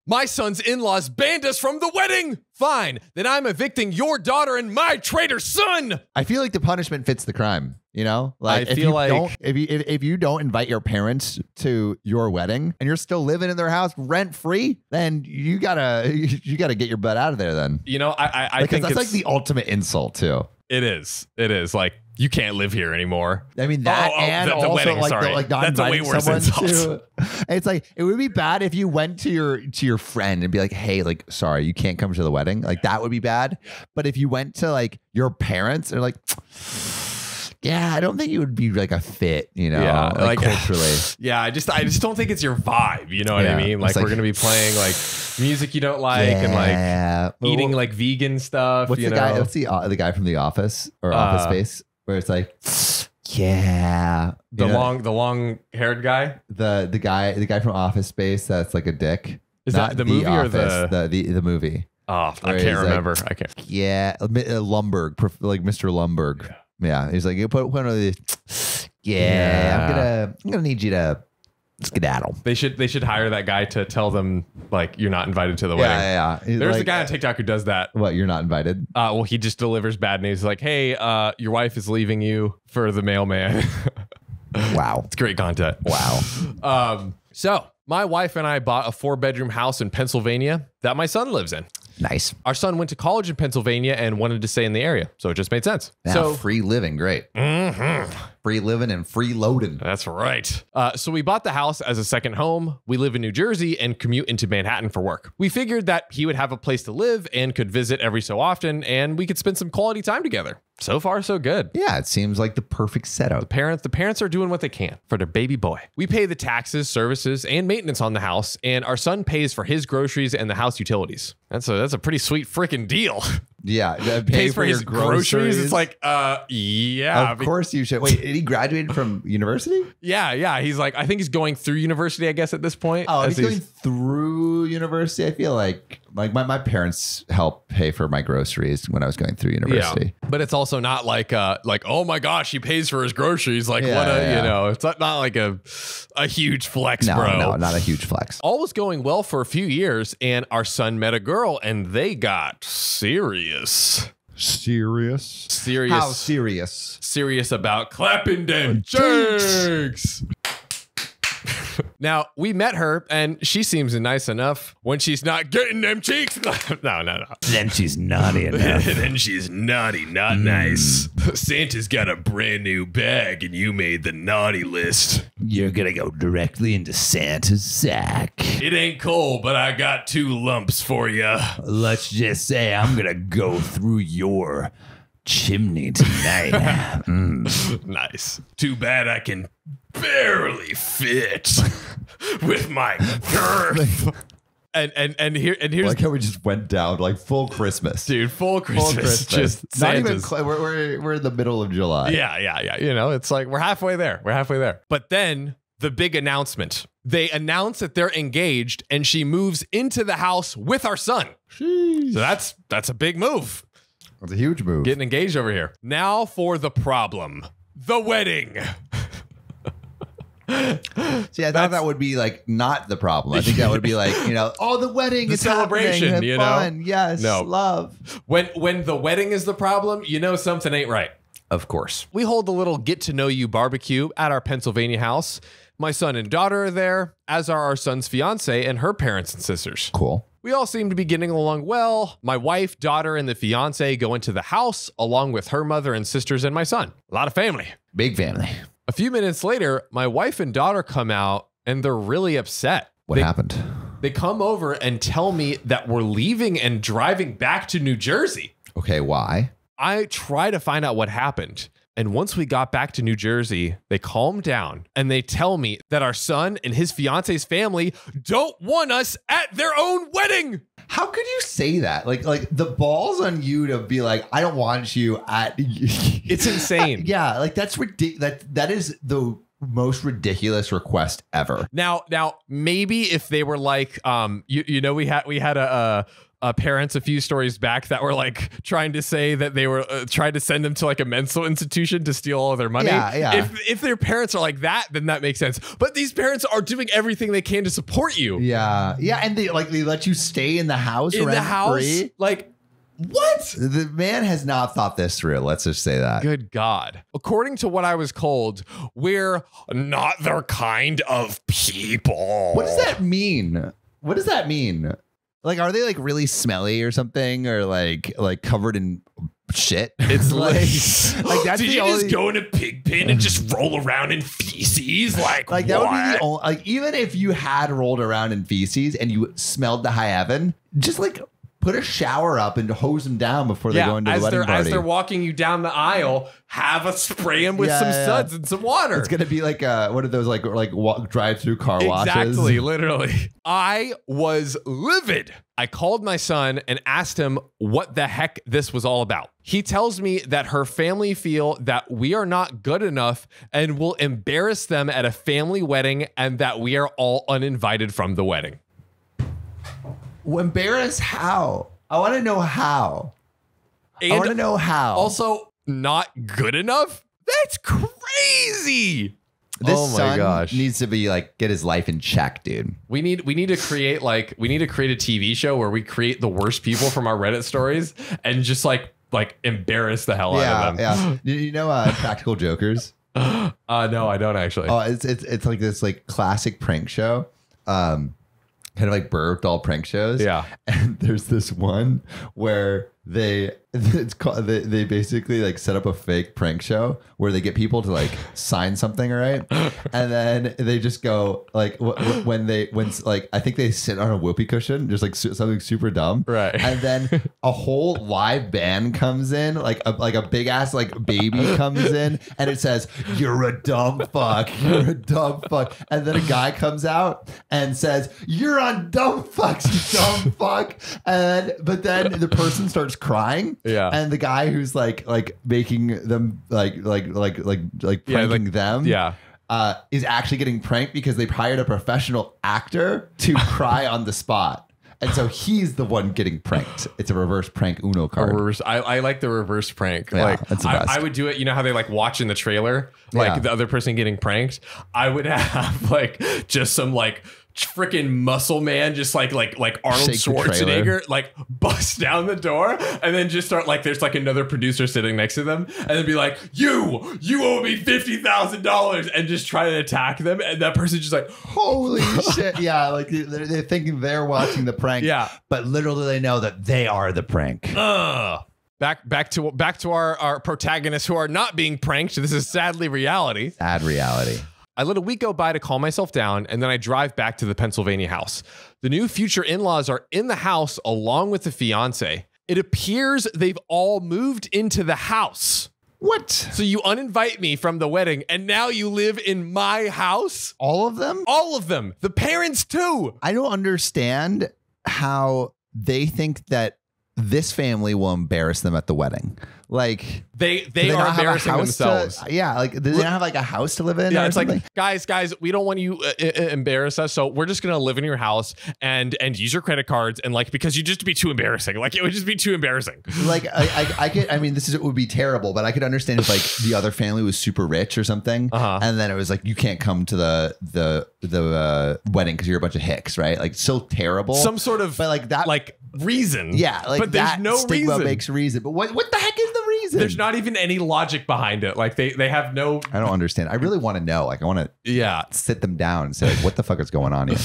My son's in-laws banned us from the wedding. Fine, then I'm evicting your daughter and my traitor son. I feel like the punishment fits the crime. You know, I feel like if you don't invite your parents to your wedding and you're still living in their house rent free, then you gotta get your butt out of there. Then you know, I think that's like the ultimate insult too. It is like you can't live here anymore. I mean that, and the also wedding, like sorry. not that's a way inviting worse someone insult. It's like it would be bad if you went to your friend and be like, hey, like sorry, you can't come to the wedding. Like that would be bad. But if you went to like your parents, they're like, yeah, I don't think it would be like a fit, you know, yeah, like culturally. Yeah, I just don't think it's your vibe. You know what I mean? Like we're gonna be playing like music you don't like and like eating like vegan stuff. What's you the know? guy? What's the guy from The Office or Office Space where it's like, yeah, the long haired guy, the guy from Office Space that's like a dick. Is that the movie Office, or the movie? Oh, I can't remember. Like, I can't. Yeah, Lumberg, like Mr. Lumberg. Yeah, he's like, you put one of these. Yeah, I'm gonna need you to skedaddle. They should hire that guy to tell them like you're not invited to the wedding. Yeah. There's like, a guy on TikTok who does that. What, you're not invited? Well, he just delivers bad news. Like, hey, your wife is leaving you for the mailman. Wow, it's great content. Wow. So my wife and I bought a 4-bedroom house in Pennsylvania that my son lives in. Nice. Our son went to college in Pennsylvania and wanted to stay in the area, so it just made sense. Now, so free living, great. Free living and free loading. That's right. So we bought the house as a second home. We live in New Jersey and commute into Manhattan for work. We figured that he would have a place to live and could visit every so often, and we could spend some quality time together. So far, so good. Yeah, it seems like the perfect setup. The parents are doing what they can for their baby boy. We pay the taxes, services, and maintenance on the house, and our son pays for his groceries and the house utilities. That's a pretty sweet freaking deal. Yeah, pays for his groceries. It's like, yeah. Of course you should. Wait, he graduated from university? Yeah. He's like, I think he's going through university, I guess, at this point. Oh, he's going through university. I feel like my parents helped pay for my groceries when I was going through university. Yeah, but it's also not like oh my gosh, he pays for his groceries. Like you know, it's not like a huge flex, bro. No, not a huge flex. All was going well for a few years, and our son met a girl, and they got serious. Serious? How serious? Serious about clapping them cheeks. Now, we met her, and she seems nice enough when she's not getting them cheeks. No. Then she's naughty enough. Then she's naughty, not nice. Santa's got a brand new bag, and you made the naughty list. You're gonna go directly into Santa's sack. It ain't cold, but I got 2 lumps for you. Let's just say I'm gonna go through your chimney tonight. Nice. Too bad I can barely fit with my girth. And here's like how we just went down like full Christmas, dude. Full Christmas. Just not even. We're in the middle of July. Yeah. You know, it's like we're halfway there. But then the big announcement. They announce that they're engaged, and she moves into the house with our son. Sheesh. So that's a big move. That's a huge move. Getting engaged over here. Now for the problem. The wedding. See, I thought that would be like not the problem. I think that would be like, you know, the wedding, it's celebration, happening, you fun. know? Yes, no. Love. When the wedding is the problem, you know something ain't right. Of course. We hold a little get to know you barbecue at our Pennsylvania house. My son and daughter are there, as are our son's fiance and her parents and sisters. Cool. We all seem to be getting along well. My wife, daughter, and the fiance go into the house along with her mother and sisters and my son. A lot of family. Big family. A few minutes later, my wife and daughter come out and they're really upset. What happened? They come over and tell me that we're leaving and driving back to New Jersey. Okay, why? I try to find out what happened. And once we got back to New Jersey, they calm down and they tell me that our son and his fiance's family don't want us at their own wedding. How could you say that? Like the balls on you to be like, I don't want you at. It's insane. Yeah, like that's ridiculous. That is the most ridiculous request ever. Now, maybe if they were like, we had a parents a few stories back that were like trying to say that they were trying to send them to like a mental institution to steal all of their money. Yeah. If their parents are like that, then that makes sense. But these parents are doing everything they can to support you. Yeah, and they let you stay in the house rent-free. Like, what? The man has not thought this through. Let's just say that. Good God. According to what I was told, we're not their kind of people. What does that mean? What does that mean? Like, are they like really smelly or something, or like covered in shit? It's like that's did the you only, just go in a pig pen and just roll around in feces? Like that what? would be the only, like, even if you had rolled around in feces and you smelled the high heaven, just like put a shower up and hose them down before they go into the wedding party. As they're walking you down the aisle, have a spray them with some suds and some water. It's gonna be like one of those like drive-through car washes. Exactly, literally. I was livid. I called my son and asked him what the heck this was all about. He tells me that her family feel that we are not good enough and will embarrass them at a family wedding, and that we are all uninvited from the wedding. Embarrass how? I want to know how. And I want to know how. Also, not good enough? That's crazy. This oh my son gosh. needs to be like, get his life in check, dude. We need to create a TV show where we create the worst people from our Reddit stories and just like embarrass the hell out of them. Yeah. You know Practical Jokers? No, I don't actually. Oh, it's like this like classic prank show. Kind of like Burr doll prank shows. Yeah. And there's this one where they basically like set up a fake prank show where they get people to like sign something, right? And then they just go like when I think they sit on a whoopee cushion, just like something super dumb, right? And then a whole live band comes in, like a big ass like baby comes in, and it says, "You're a dumb fuck, you're a dumb fuck," and then a guy comes out and says, "You're on dumb fucks, you dumb fuck," but then the person starts crying. Yeah. And the guy who's like making them pranking them. Yeah. Is actually getting pranked because they've hired a professional actor to cry on the spot. And so he's the one getting pranked. It's a reverse prank Uno card. I like the reverse prank. Yeah, like that's the best. I would do it. You know how they like watch in the trailer, like the other person getting pranked. I would have like just some like freaking muscle man, just like Arnold Schwarzenegger, like bust down the door and then just start like there's like another producer sitting next to them and then be like, you owe me $50,000 and just try to attack them, and that person just like, holy shit. Yeah, like they're thinking they're watching the prank. Yeah, but little do they know that they are the prank. Back to our protagonists who are not being pranked. This is sadly reality. Sad reality. I let a week go by to calm myself down, and then I drive back to the Pennsylvania house. The new future in-laws are in the house along with the fiance. It appears they've all moved into the house. What? So you uninvite me from the wedding, and now you live in my house? All of them? All of them. The parents too. I don't understand how they think that this family will embarrass them at the wedding. Like they are embarrassing themselves. Like do they not have like a house to live in? Yeah, it's something? Like guys, we don't want you embarrass us, so we're just gonna live in your house and use your credit cards, and like because you just be too embarrassing. Like it would just be too embarrassing. Like I could. I mean, it would be terrible, but I could understand if like the other family was super rich or something, and then it was like you can't come to the wedding because you're a bunch of hicks, right? Like so terrible. Some sort of but like that like reason. Yeah, like but there's no stigma reason. Makes reason. But what the heck is the reason? There's not even any logic behind it. Like they have no. I don't understand. I really want to know. Like I want to sit them down and say like, what the fuck is going on here?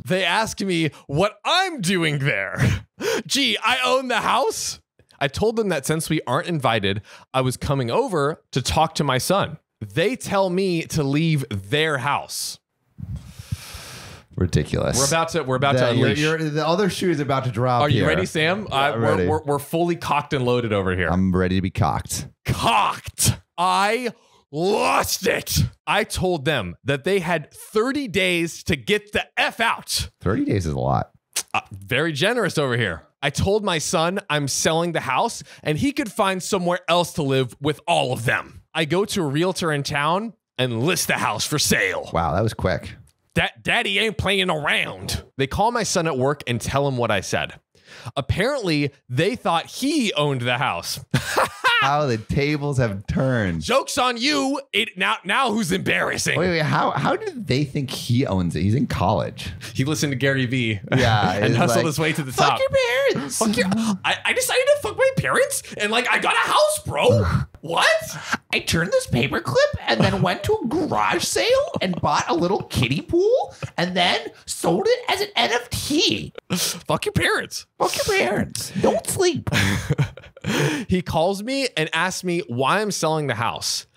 They ask me what I'm doing there. Gee, I own the house. I told them that since we aren't invited, I was coming over to talk to my son. They tell me to leave their house. Ridiculous. We're about to unleash. The other shoe is about to drop. Are you ready, Sam? Ready. We're fully cocked and loaded over here. I'm ready to be cocked. Cocked. I lost it. I told them that they had 30 days to get the F out. 30 days is a lot. Very generous over here. I told my son I'm selling the house and he could find somewhere else to live with all of them. I go to a realtor in town and list the house for sale. Wow, that was quick. Daddy ain't playing around. They call my son at work and tell him what I said. Apparently, they thought he owned the house. How the tables have turned. Joke's on you. Now who's embarrassing? Wait, how did they think he owns it? He's in college. He listened to Gary Vee. Yeah. And hustled his way to the top. Fuck your parents. Fuck your, I decided to fuck my parents and like I got a house, bro. What? I turned this paperclip and then went to a garage sale and bought a little kiddie pool and then sold it as an NFT. Fuck your parents. Fuck your parents. Don't sleep. He calls me and asks me why I'm selling the house.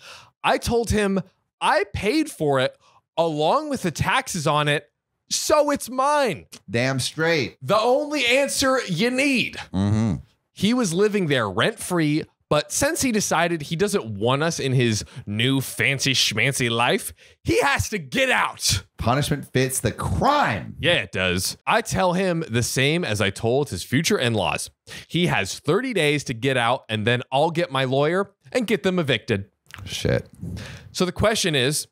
I told him I paid for it along with the taxes on it, so it's mine. Damn straight. The only answer you need. Mm-hmm. He was living there rent-free, but since he decided he doesn't want us in his new fancy schmancy life, he has to get out. Punishment fits the crime. Yeah, it does. I tell him the same as I told his future in-laws. He has 30 days to get out, and then I'll get my lawyer and get them evicted. Shit. So the question is,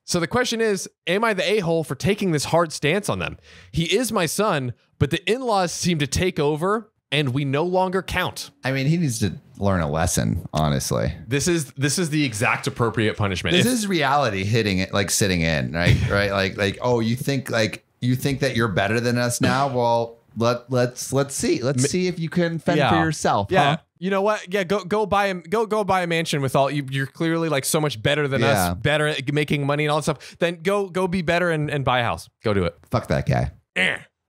am I the a-hole for taking this hard stance on them? He is my son, but the in-laws seem to take over and we no longer count. I mean, he needs to learn a lesson, honestly. This is the exact appropriate punishment. This is reality hitting it, like sitting in, right? Right. Like, oh, you think that you're better than us now? Well, let's see. Let's see if you can fend for yourself. Yeah. Huh? You know what? Yeah, go buy a mansion with all you're clearly like so much better than us, better at making money and all that stuff. Then go be better and buy a house. Go do it. Fuck that guy.